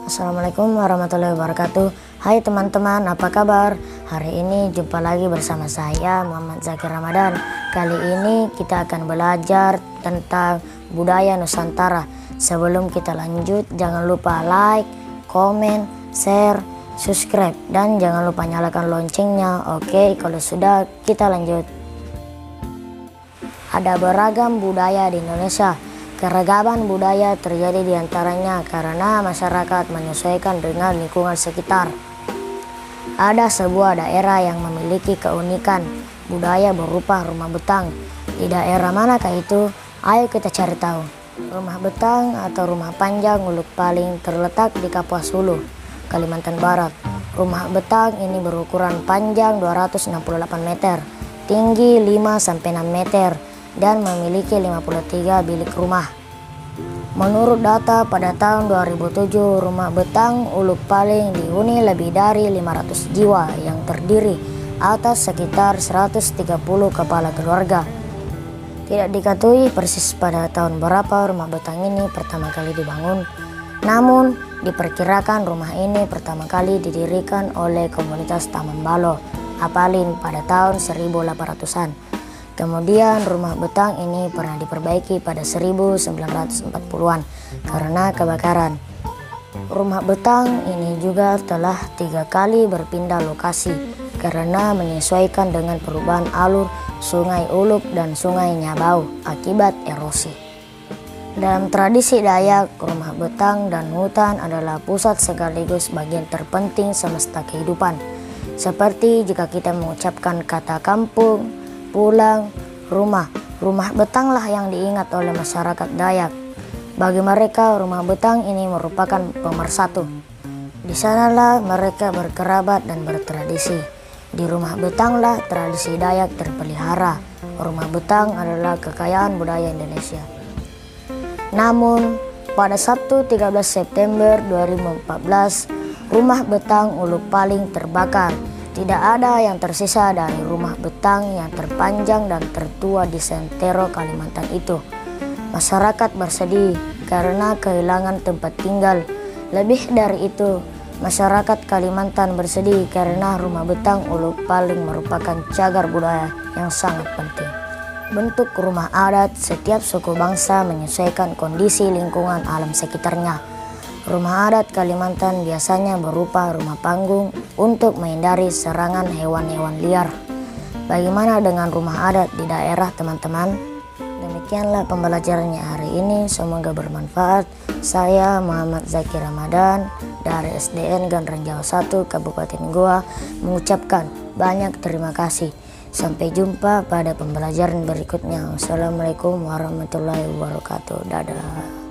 Assalamualaikum warahmatullahi wabarakatuh. Hai teman-teman, apa kabar? Hari ini jumpa lagi bersama saya Muhammad Zakir Ramadan. Kali ini kita akan belajar tentang budaya Nusantara. Sebelum kita lanjut, jangan lupa like, komen, share, subscribe, dan jangan lupa nyalakan loncengnya. Oke, kalau sudah kita lanjut. Ada beragam budaya di Indonesia. Keragaman budaya terjadi di antaranya karena masyarakat menyesuaikan dengan lingkungan sekitar. Ada sebuah daerah yang memiliki keunikan budaya berupa rumah betang. Di daerah manakah itu? Ayo kita cari tahu. Rumah betang atau rumah panjang Uluk Paling terletak di Kapuas Hulu, Kalimantan Barat. Rumah betang ini berukuran panjang 268 meter, tinggi 5-6 meter, dan memiliki 53 bilik rumah. Menurut data pada tahun 2007, rumah betang Uluk Paling dihuni lebih dari 500 jiwa yang terdiri atas sekitar 130 kepala keluarga. Tidak diketahui persis pada tahun berapa rumah betang ini pertama kali dibangun, namun diperkirakan rumah ini pertama kali didirikan oleh komunitas Taman Balo, Apalin pada tahun 1800-an. Kemudian rumah betang ini pernah diperbaiki pada 1940-an karena kebakaran. Rumah betang ini juga telah 3 kali berpindah lokasi karena menyesuaikan dengan perubahan alur Sungai Uluk dan Sungai Nyabau akibat erosi. Dalam tradisi Dayak, rumah betang dan hutan adalah pusat sekaligus bagian terpenting semesta kehidupan. Seperti jika kita mengucapkan kata kampung, pulang, rumah betanglah yang diingat oleh masyarakat Dayak. Bagi mereka, rumah betang ini merupakan pemersatu. Di sanalah mereka berkerabat dan bertradisi. Di rumah betanglah tradisi Dayak terpelihara. Rumah betang adalah kekayaan budaya Indonesia. Namun, pada Sabtu 13 September 2014, rumah betang Uluk Paling terbakar. Tidak ada yang tersisa dari rumah betang yang terpanjang dan tertua di Sentero, Kalimantan itu. Masyarakat bersedih karena kehilangan tempat tinggal. Lebih dari itu, masyarakat Kalimantan bersedih karena rumah betang Uluk Paling merupakan cagar budaya yang sangat penting. Bentuk rumah adat setiap suku bangsa menyesuaikan kondisi lingkungan alam sekitarnya. Rumah adat Kalimantan biasanya berupa rumah panggung untuk menghindari serangan hewan-hewan liar. Bagaimana dengan rumah adat di daerah teman-teman? Demikianlah pembelajarannya hari ini, semoga bermanfaat. Saya Muhammad Zakir Ramadan dari SDN Gandrang Jawa 1 Kabupaten Goa mengucapkan banyak terima kasih. Sampai jumpa pada pembelajaran berikutnya. Wassalamualaikum warahmatullahi wabarakatuh. Dadah.